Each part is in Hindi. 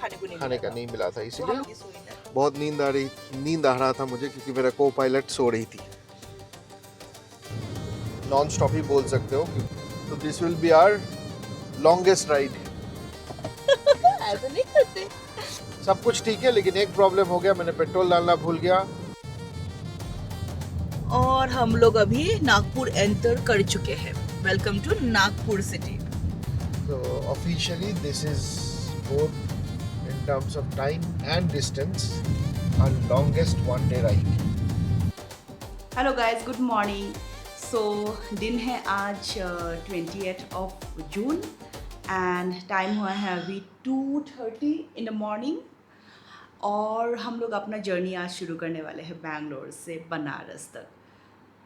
खाने का नहीं मिला था, इसीलिए बहुत नींद आ रहा था मुझे, क्योंकि मेरा को पायलट सो रही थी। नॉन स्टॉप ही बोल सकते हो। तो this will be our longest ride. ऐसा नहीं करते। सब कुछ ठीक है, लेकिन एक प्रॉब्लम हो गया, मैंने पेट्रोल डालना भूल गया। और हम लोग अभी नागपुर एंटर कर चुके हैं। Welcome to Nagpur city. So officially this is both in terms of time and distance our longest one day ride. Hello guys, good morning. So दिन है आज 28 ऑफ जून एंड टाइम हुआ है अभी 2:30 इन द मॉर्निंग। और हम लोग अपना जर्नी आज शुरू करने वाले हैं बैंगलोर से बनारस तक।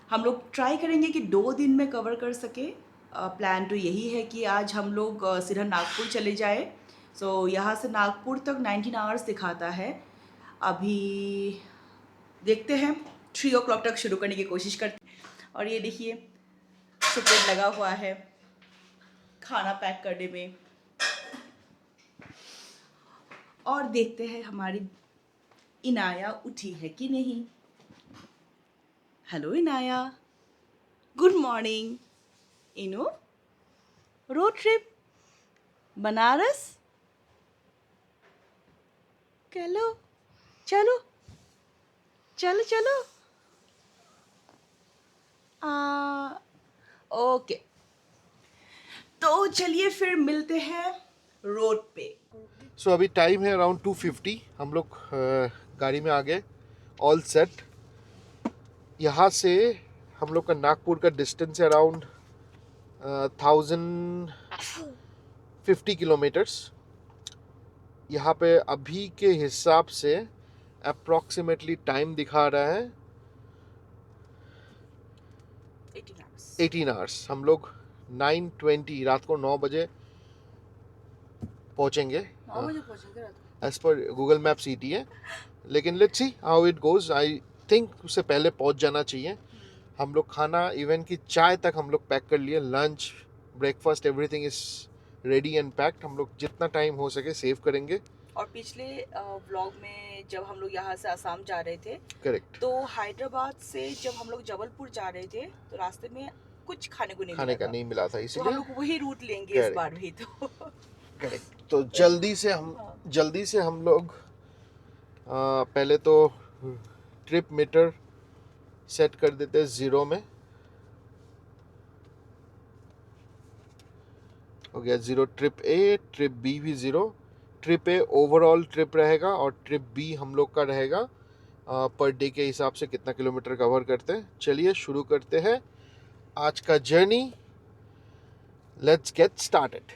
हम लोग ट्राई करेंगे कि 2 दिन में कवर कर सके। प्लान तो यही है कि आज हम लोग सीधा नागपुर चले जाए। सो यहाँ से नागपुर तक 19 आवर्स दिखाता है। अभी देखते हैं, 3 o'clock तक शुरू करने की कोशिश करते हैं। और ये देखिए सुपेट लगा हुआ है खाना पैक करने में। और देखते हैं हमारी इनाया उठी है कि नहीं। Hello Inaya, good morning. इनो, रोड ट्रिप बनारस, चलो चलो चलो चलो। ओके, तो चलिए फिर मिलते हैं रोड पे। So अभी टाइम है अराउंड 2:50। हम लोग गाड़ी में आ गए, ऑल सेट। यहाँ से हम लोग का नागपुर का डिस्टेंस है अराउंड 1050 किलोमीटर्स। यहाँ पे अभी के हिसाब से अप्रॉक्सीमेटली टाइम दिखा रहा है 18 आवर्स। हम लोग 9:20 रात को 9 बजे पहुँचेंगे। 9 बजे पहुंचेंगे रात को। एज पर गूगल मैप सीटी है, लेकिन let's see how it goes. I think उससे पहले पहुँच जाना चाहिए। हम लोग खाना, इवन की चाय तक हम लोग पैक कर लिए। Lunch, breakfast, everything is ready and packed. हम लोग जितना टाइम हो सके सेव करेंगे। और पिछले व्लॉग में जब हम लोग यहाँ से आसाम जा रहे थे, करेक्ट, तो हैदराबाद से जब हम लोग जबलपुर जा रहे थे तो रास्ते में कुछ खाने को नहीं खाने मिला का नहीं मिला था, तो हम इसीलिए लोग वही रूट लेंगे इस Correct. बार भी। तो करेक्ट। तो जल्दी से हम लोग पहले तो ट्रिप मीटर सेट कर देते हैं 0 में। हो गया 0 ट्रिप ए, ट्रिप बी भी 0। ट्रिप ए ओवरऑल ट्रिप रहेगा और ट्रिप बी हम लोग का रहेगा पर डे के हिसाब से कितना किलोमीटर कवर करते हैं। चलिए शुरू करते हैं आज का journey. Let's get started.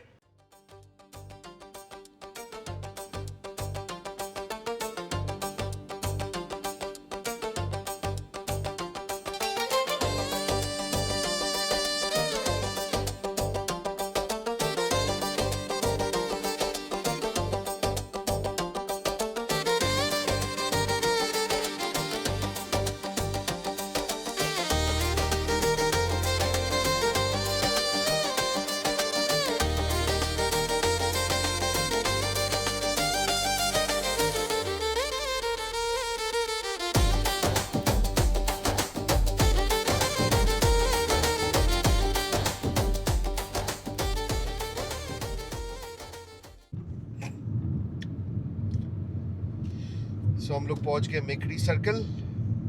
So हम लोग पहुंच गए मेकड़ी सर्कल।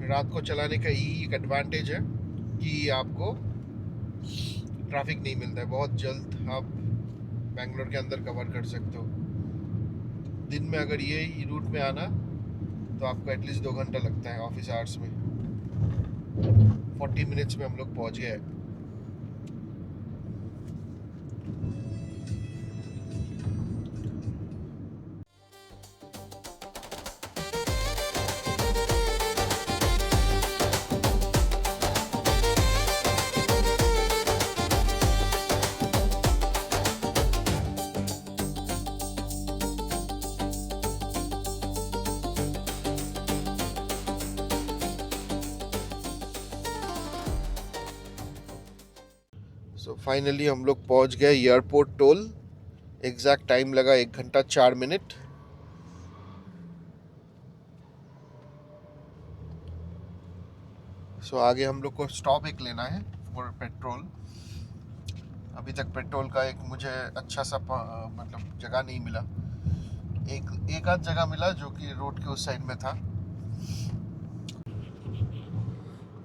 रात को चलाने का यही एक एडवांटेज है कि आपको ट्रैफिक नहीं मिलता है। बहुत जल्द आप बेंगलोर के अंदर कवर कर सकते हो। दिन में अगर ये रूट में आना तो आपको एटलीस्ट 2 घंटा लगता है ऑफिस आवर्स में। 40 मिनट्स में हम लोग पहुंच गए। सो फाइनली हम लोग पहुंच गए एयरपोर्ट टोल। एग्जैक्ट टाइम लगा 1 घंटा 4 मिनट। सो आगे हम लोग को स्टॉप एक लेना है फॉर पेट्रोल। अभी तक पेट्रोल का एक मुझे अच्छा सा मतलब जगह नहीं मिला। एक आध जगह मिला जो कि रोड के उस साइड में था।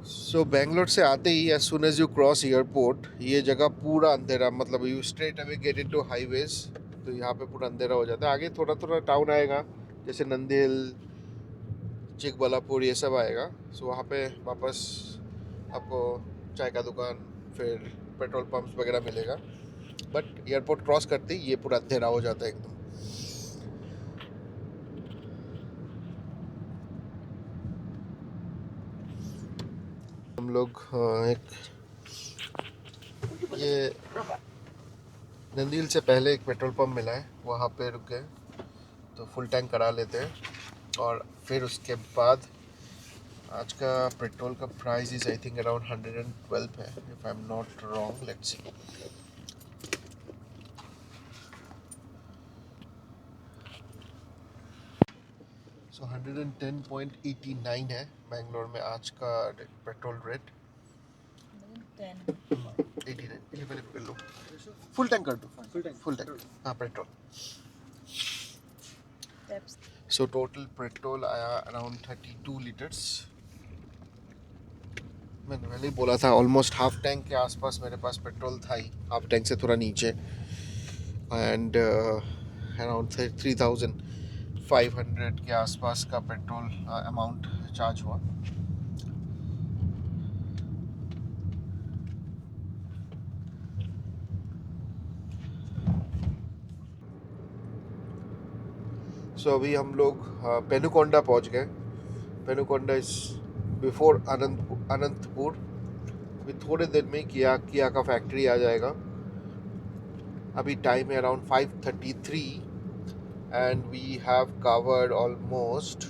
सो बेंगलोर से आते ही as soon as you cross airport ये जगह पूरा अंधेरा, मतलब you straight away get into highways, तो यहाँ पे पूरा अंधेरा हो जाता है। आगे थोड़ा थोड़ा टाउन आएगा जैसे नंदी हिल, चिकबल्लापुर, ये सब आएगा। सो वहाँ पे वापस आपको चाय का दुकान, फिर पेट्रोल पंप्स वगैरह मिलेगा। बट एयरपोर्ट क्रॉस करते ही ये पूरा अंधेरा हो जाता है एकदम। हम लोग एक ये नंदील से पहले एक पेट्रोल पंप मिला है, वहाँ पे रुके तो फुल टैंक करा लेते हैं। और फिर उसके बाद आज का पेट्रोल का price is I think around 112 है, if I am not wrong. Let's see. So 110.89 है बेंगलोर में आज का पेट्रोल रेट। 89 ये पहले कर लो, फुल टैंक कर दो। फुल टैंक हाँ पेट्रोल। सो टोटल पेट्रोल आया अराउंड 32 लीटर्स। मैंने पहले ही बोला था ऑलमोस्ट हाफ टैंक के आसपास मेरे पास पेट्रोल था ही, हाफ टैंक से थोड़ा नीचे। एंड अराउंड 3500 के आसपास का पेट्रोल अमाउंट चार्ज हुआ। सो अभी हम लोग पेनुकोंडा पहुंच गए। Penukonda is before Anantapur. अभी थोड़े देर में किया का फैक्ट्री आ जाएगा। अभी टाइम है around 5:33 and we have covered almost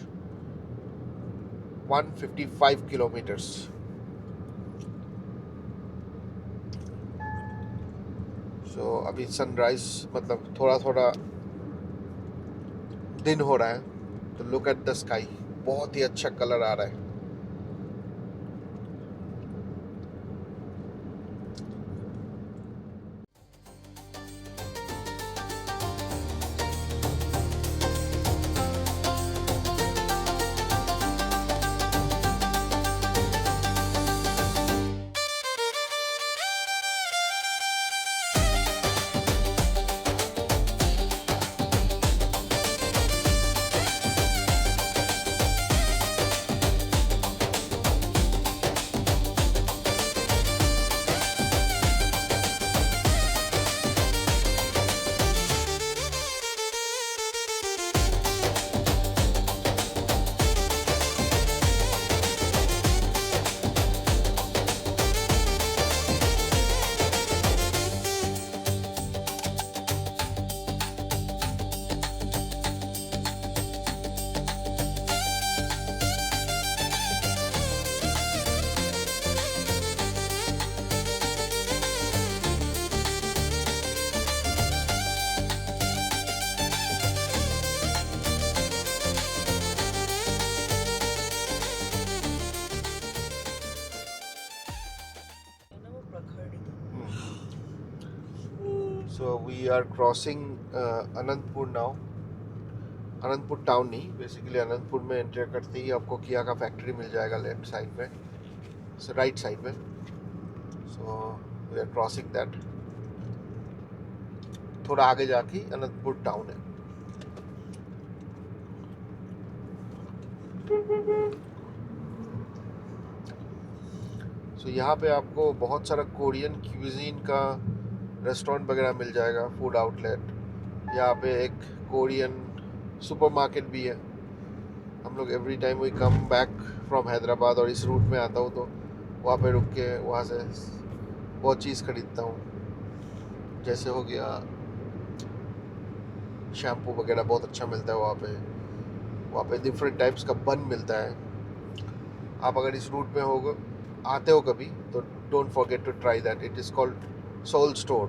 155 kilometres. So अभी सनराइज मतलब थोड़ा थोड़ा दिन हो रहा है, तो लुक एट द स्काई, बहुत ही अच्छा कलर आ रहा है। So we are crossing Anantapur now. Anantapur town नहीं, बेसिकली अनंतपुर में एंटर करते ही आपको किया का फैक्ट्री मिल जाएगा लेफ्ट साइड में, राइट साइड में। So we are crossing that. थोड़ा आगे जाके अनंतपुर टाउन है। सो यहाँ पे आपको बहुत सारा कोरियन क्यूजीन का रेस्टोरेंट वगैरह मिल जाएगा, फूड आउटलेट। यहाँ पे एक कोरियन सुपरमार्केट भी है। हम लोग every time we come back from Hyderabad और इस रूट में आता हूँ तो वहाँ पे रुक के वहाँ से बहुत चीज़ खरीदता हूँ। जैसे हो गया शैम्पू वगैरह बहुत अच्छा मिलता है वहाँ पे डिफरेंट टाइप्स का बन मिलता है। आप अगर इस रूट में हो आते हो कभी तो don't forget to try that. It is called Soul Store.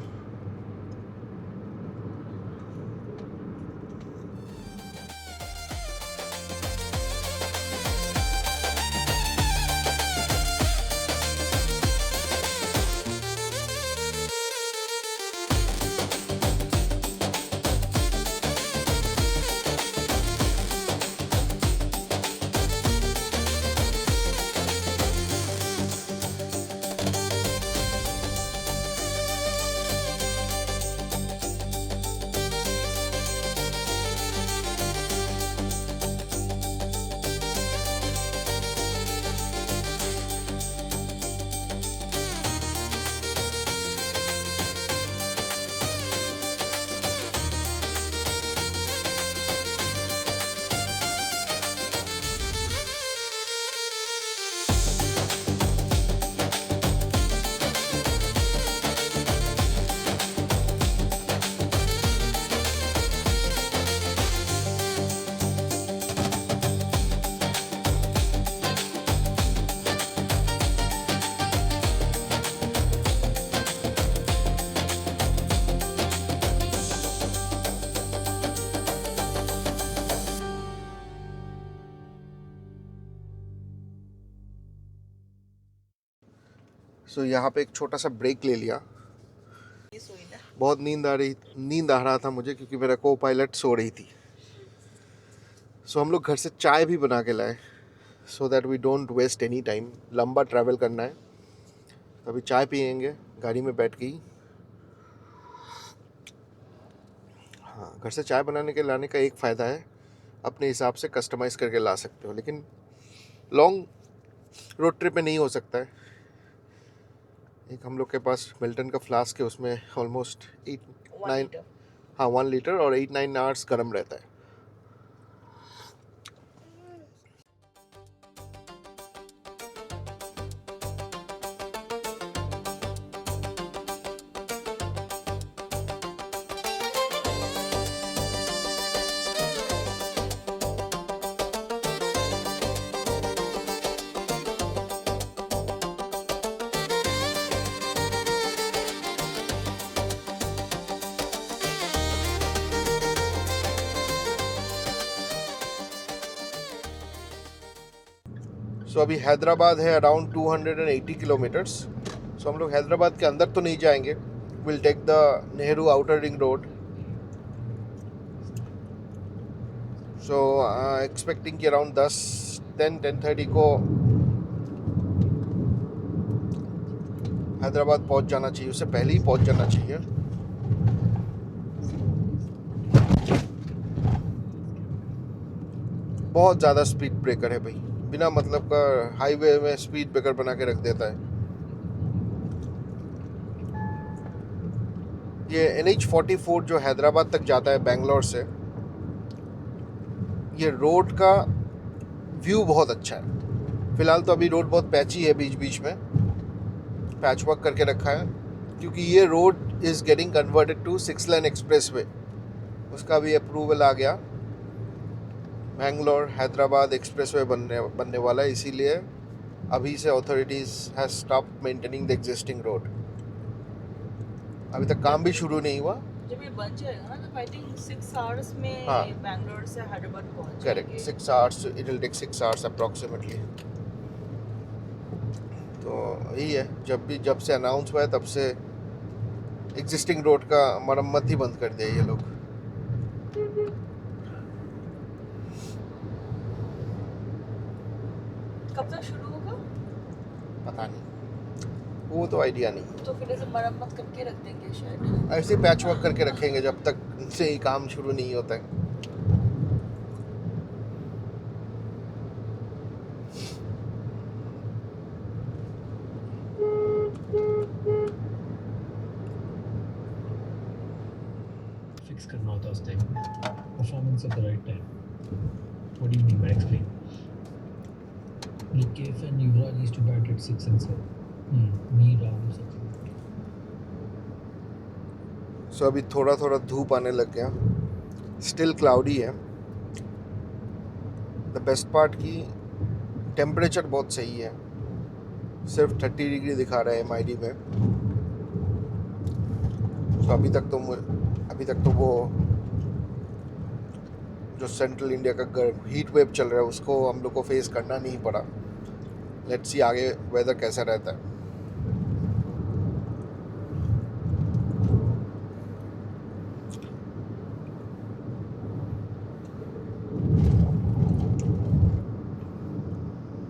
So यहाँ पे एक छोटा सा ब्रेक ले लिया। बहुत नींद आ रहा था मुझे, क्योंकि मेरा को पायलट सो रही थी। सो हम लोग घर से चाय भी बना के लाए, so that we don't waste any time. लंबा ट्रैवल करना है, तो अभी चाय पियेंगे गाड़ी में बैठ के ही। हाँ, घर से चाय बनाने के लाने का एक फ़ायदा है, अपने हिसाब से कस्टमाइज़ करके ला सकते हो, लेकिन लॉन्ग रोड ट्रिप में नहीं हो सकता है। एक हम लोग के पास मिल्टन का फ्लास्क है, उसमें ऑलमोस्ट 8-9 हाँ 1 लीटर और 8-9 आवर्स गर्म रहता है। सो अभी हैदराबाद है अराउंड 280 किलोमीटर्स। सो हम लोग हैदराबाद के अंदर तो नहीं जाएंगे, will take the Nehru outer ring road. So expecting कि अराउंड 10-10:30 को हैदराबाद पहुंच जाना चाहिए, उससे पहले ही पहुंच जाना चाहिए। बहुत ज़्यादा स्पीड ब्रेकर है भाई, बिना मतलब का हाईवे में स्पीड ब्रेकर बना के रख देता है। ये NH-44 जो हैदराबाद तक जाता है बेंगलोर से, ये रोड का व्यू बहुत अच्छा है। फ़िलहाल तो अभी रोड बहुत पैची है, बीच बीच में पैच वर्क करके रखा है, क्योंकि ये road is getting converted to 6 lane expressway. उसका भी अप्रूवल आ गया, बेंगलोर हैदराबाद एक्सप्रेस वे बनने वाला है, इसीलिए अभी से authorities has stopped maintaining the existing road. अभी तक काम भी शुरू नहीं हुआ। जब ये बन जाएगा ना, तो आई थिंक 6 आवर्स में हाँ, बैंगलोर से हैदराबाद पहुंच correct, 6 hours, it will take 6 hours approximately. तो यही है, जब से अनाउंस हुआ है तब से एग्जिस्टिंग रोड का मरम्मत ही बंद कर दिया ये लोग। कब तक शुरू होगा पता नहीं, वो तो आइडिया नहीं। तो फिर ऐसे मरम्मत करके रख देंगे शायद। ऐसे पैच वर्क करके रखेंगे जब तक से ही काम शुरू नहीं होता है। फिक्स करना होता है उस time, performance at the right time. What do you mean by explain? Kev and Yuvraj used to bat at 6 and 7. Me, Rahul, Sachin. सो अभी थोड़ा थोड़ा धूप आने लग गया, स्टिल क्लाउडी है। द बेस्ट पार्ट की टेम्परेचर बहुत सही है, सिर्फ 30 डिग्री दिखा रहा है MID में। सो अभी तक तो वो जो सेंट्रल इंडिया का गर्म हीट वेव चल रहा है उसको हम लोग को फेस करना नहीं पड़ा। लेट्स सी आगे वेदर कैसा रहता है।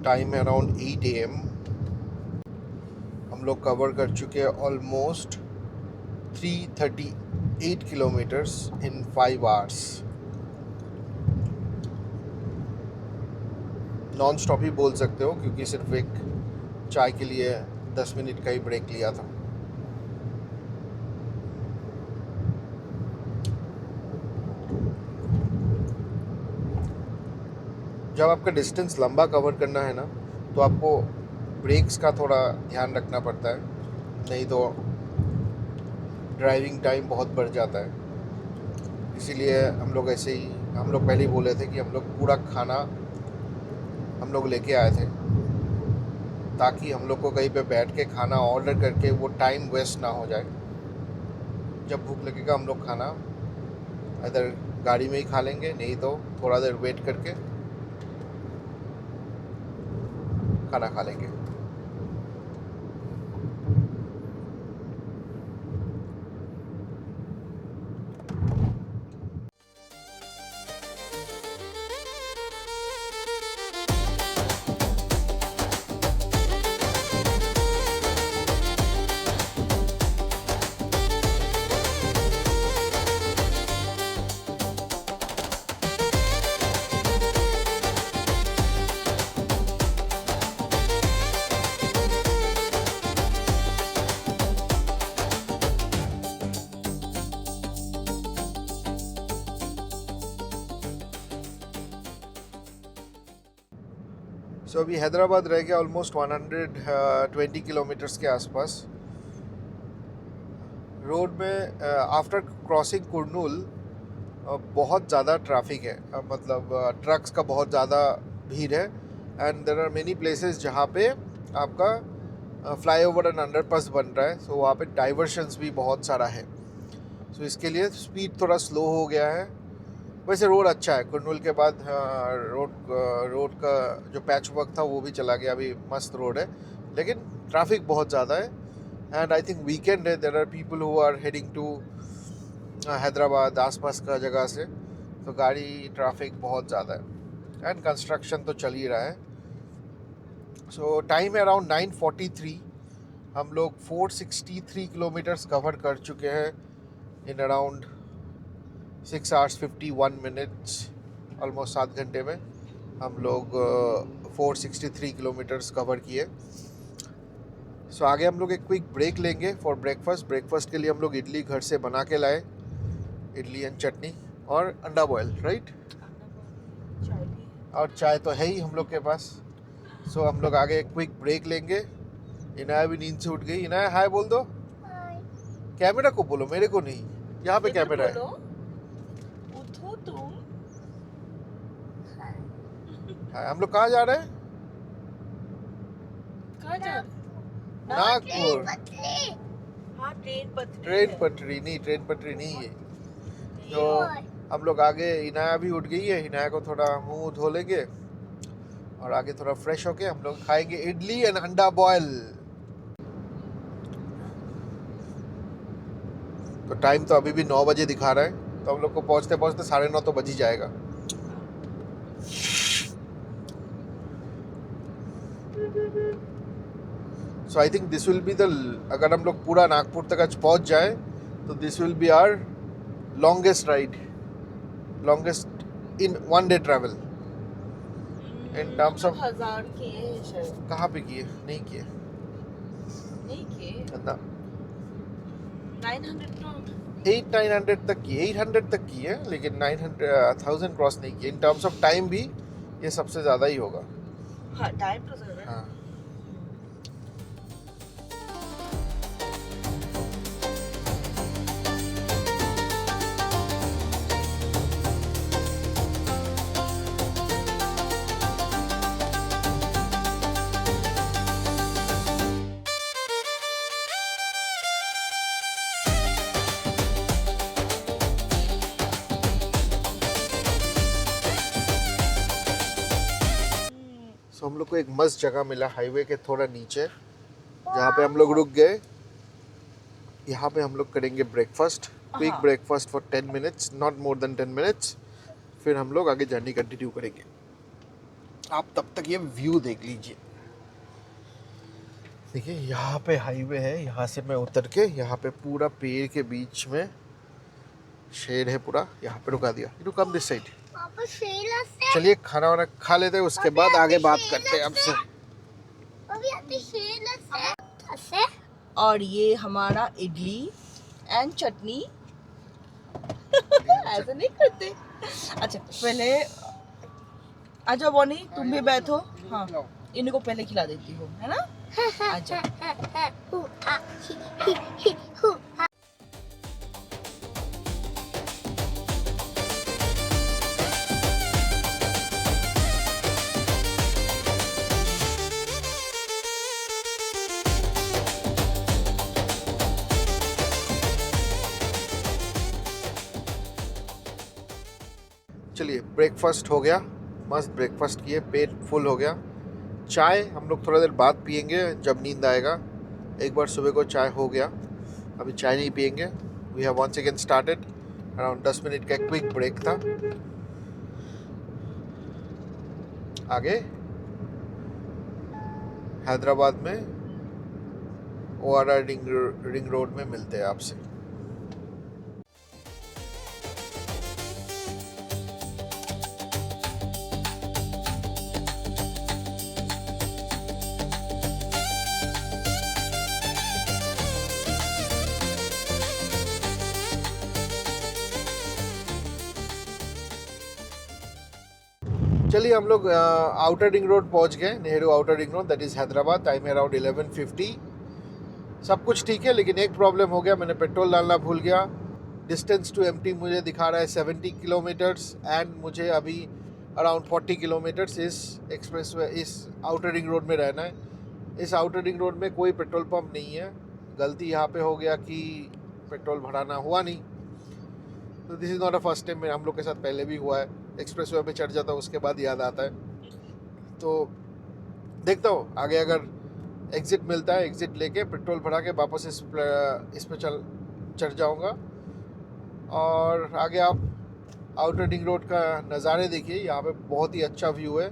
टाइम है अराउंड 8 AM। हम लोग कवर कर चुके हैं almost 338 kilometres in 5 hours. Non stop ही बोल सकते हो, क्योंकि सिर्फ एक चाय के लिए 10 मिनट का ही ब्रेक लिया था। जब आपका डिस्टेंस लंबा कवर करना है ना, तो आपको ब्रेक्स का थोड़ा ध्यान रखना पड़ता है, नहीं तो ड्राइविंग टाइम बहुत बढ़ जाता है। इसीलिए हम लोग पहले ही बोले थे कि हम लोग पूरा खाना हम लोग लेके आए थे, ताकि हम लोग को कहीं पे बैठ के खाना ऑर्डर करके वो टाइम वेस्ट ना हो जाए। जब भूख लगेगा हम लोग खाना इधर गाड़ी में ही खा लेंगे, नहीं तो थोड़ा देर वेट करके खाना खा लेंगे। सो अभी हैदराबाद रह गया ऑलमोस्ट 120 किलोमीटर्स के आसपास। रोड में आफ्टर क्रॉसिंग कुरनूल बहुत ज़्यादा ट्रैफिक है, मतलब ट्रक्स का बहुत ज़्यादा भीड़ है। And there are many places जहाँ पे आपका फ्लाईओवर एंड अंडरपास बन रहा है, सो वहाँ पे डाइवर्शंस भी बहुत सारा है। सो इसके लिए स्पीड थोड़ा स्लो हो गया है। वैसे रोड अच्छा है, कुरनूल के बाद रोड का जो पैच वर्क था वो भी चला गया, अभी मस्त रोड है, लेकिन ट्रैफिक बहुत ज़्यादा है। एंड आई थिंक वीकेंड है, there are people who are heading to Hyderabad आसपास का जगह से, तो गाड़ी ट्रैफिक बहुत ज़्यादा है। एंड कंस्ट्रक्शन तो चल ही रहा है। सो टाइम है अराउंड 9:43। हम लोग 463 किलोमीटर्स कवर कर चुके हैं in around 6 hours 51 minutes, almost 7 घंटे में हम लोग 463 किलोमीटर्स कवर किए। सो आगे हम लोग एक क्विक ब्रेक लेंगे फॉर ब्रेकफास्ट। ब्रेकफास्ट के लिए हम लोग इडली घर से बना के लाए, इडली एंड चटनी और अंडा बॉयल, राइट, और चाय तो है ही हम लोग के पास। सो हम लोग आगे एक क्विक ब्रेक लेंगे। इनाया भी नींद से उठ गई। इनाया हाय बोल दो। कैमरा को बोलो, मेरे को नहीं, यहाँ पे कैमरा है। उठो तुम। हम लोग कहाँ जा रहे हैं? कहाँ जा? नागपुर। हाँ, ट्रेन पटरी। ट्रेन पटरी नहीं, ट्रेन पटरी नहीं है। तो हम लोग आगे, इनाया भी उठ गई है, इनाया को थोड़ा मुंह धो लेंगे और आगे थोड़ा फ्रेश होके हम लोग खाएंगे इडली एंड अंडा बॉयल। तो टाइम तो अभी भी 9 बजे दिखा रहा है, तो हम लोग को पहुंचते पहुंचते 9:30 तो बज ही जाएगा। So I think this will be the, अगर हम लोग पूरा नागपुर तक आज पहुंच जाए तो this will be our longest ride, longest in one day travel in terms of. 1000 किए हैं शायद। कहाँ पे किए? नहीं किए नहीं किए। ना। 900 तो 800-900 तक की, 800 तक की है, लेकिन 900-1000 क्रॉस नहीं किए। इन टर्म्स ऑफ टाइम भी ये सबसे ज़्यादा ही होगा। हाँ, टाइम तो ज़्यादा है। हाँ। सो हम लोग को एक मस्त जगह मिला हाईवे के थोड़ा नीचे, जहाँ पे हम लोग रुक गए। यहाँ पे हम लोग करेंगे ब्रेकफास्ट, क्विक हाँ। Breakfast for 10 minutes, not more than 10 minutes. फिर हम लोग आगे जर्नी कंटिन्यू करेंगे। आप तब तक ये व्यू देख लीजिए। देखिए यहाँ पे हाईवे है, यहाँ से मैं उतर के यहाँ पे पूरा पेड़ के बीच में शेड है पूरा, यहाँ पे रुका दिया। You come this side. चलिए खाना वाना खा लेते हैं, उसके बाद आगे बात करते हैं आपसे। और ये हमारा इडली एंड चटनी। ऐसा नहीं करते। अच्छा, पहले आजा बोनी, तुम भी बैठो। हाँ, इनको पहले खिला देती हो, है ना? आजा। चलिए ब्रेकफास्ट हो गया, मस्त ब्रेकफास्ट किए, पेट फुल हो गया। चाय हम लोग थोड़ा देर बाद पियेंगे जब नींद आएगा। एक बार सुबह को चाय हो गया, अभी चाय नहीं पियेंगे। We have once again started. Around 10 minute का क्विक ब्रेक था। आगे हैदराबाद में ORR रिंग रोड में मिलते हैं आपसे। चलिए हम लोग आउटर रिंग रोड पहुंच गए, Nehru outer ring road, that is Hyderabad. Time है अराउंड 11:50। सब कुछ ठीक है, लेकिन एक प्रॉब्लम हो गया, मैंने पेट्रोल डालना भूल गया। डिस्टेंस टू एम्प्टी मुझे दिखा रहा है 70 किलोमीटर्स एंड मुझे अभी अराउंड 40 किलोमीटर्स इस एक्सप्रेस वे, इस आउटर रिंग रोड में रहना है। इस आउटर रिंग रोड में कोई पेट्रोल पंप नहीं है। गलती यहाँ पे हो गया कि पेट्रोल भराना हुआ नहीं। तो this is not a first time, हम लोग के साथ पहले भी हुआ है। एक्सप्रेस वे पे चढ़ जाता हूँ, उसके बाद याद आता है। तो देखता हूँ आगे अगर एग्ज़िट मिलता है, एग्ज़िट लेके पेट्रोल भरा के वापस इस पे चढ़ जाऊँगा। और आगे आप आउटर रिंग रोड का नज़ारे देखिए, यहाँ पे बहुत ही अच्छा व्यू है।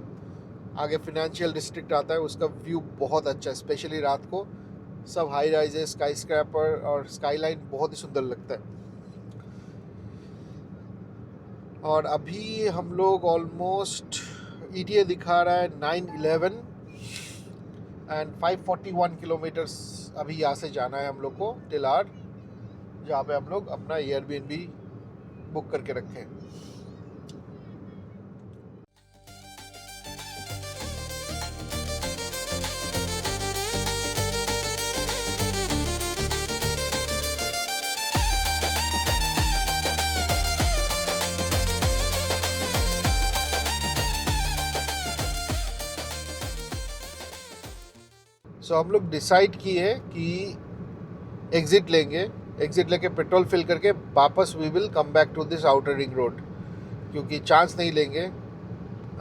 आगे फिनेंशियल डिस्ट्रिक्ट आता है, उसका व्यू बहुत अच्छा है, स्पेशली रात को। सब हाई राइजेस, स्काई स्क्रैपर और स्काईलाइन बहुत ही सुंदर लगता है। और अभी हम लोग ऑलमोस्ट ETA दिखा रहा है 9:11 एंड 541 किलोमीटर्स अभी यहाँ से जाना है हम लोग को टिलार, जहाँ पे हम लोग अपना एयरबीएनबी बुक करके रखे हैं। सो हम लोग डिसाइड किए कि एग्ज़िट लेंगे, एग्ज़िट लेके पेट्रोल फिल करके वापस we will come back to this outer ring road, क्योंकि चांस नहीं लेंगे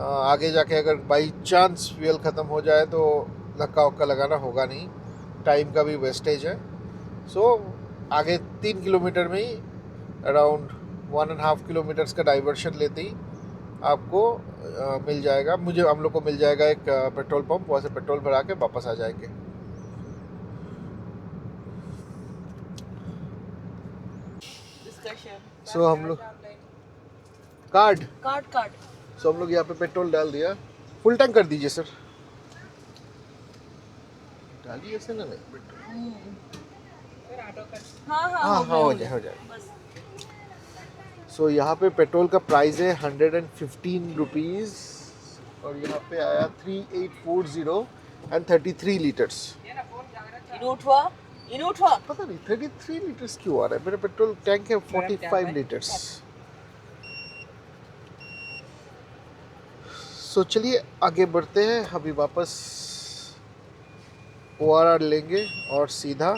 आगे जाके अगर बाई चांस फ्यूल ख़त्म हो जाए तो धक्का वक्का लगाना होगा नहीं, टाइम का भी वेस्टेज है। सो आगे 3 किलोमीटर में ही अराउंड 1.5 किलोमीटर्स का डाइवर्शन लेते ही आपको मिल जाएगा, हम लोग को मिल जाएगा एक पेट्रोल पंप, वहाँ से पेट्रोल भरा के वापस आ जाएंगे। सो हम लोग कार्ड सो हम लोग यहाँ पे पेट्रोल डाल दिया, फुल टैंक कर दीजिए सर। डालिए ऐसे ना, नहीं पेट्रोल हाँ हो जाए। सो यहाँ पे पेट्रोल का प्राइस है 115 रुपीज़ और यहाँ पे आया 3840 एंड 33 लीटर्स। पता नहीं 33 लीटर्स क्यों आ रहा है, मेरा पेट्रोल टैंक है 45 लीटर्स। सो चलिए आगे बढ़ते हैं, अभी वापस ORR लेंगे और सीधा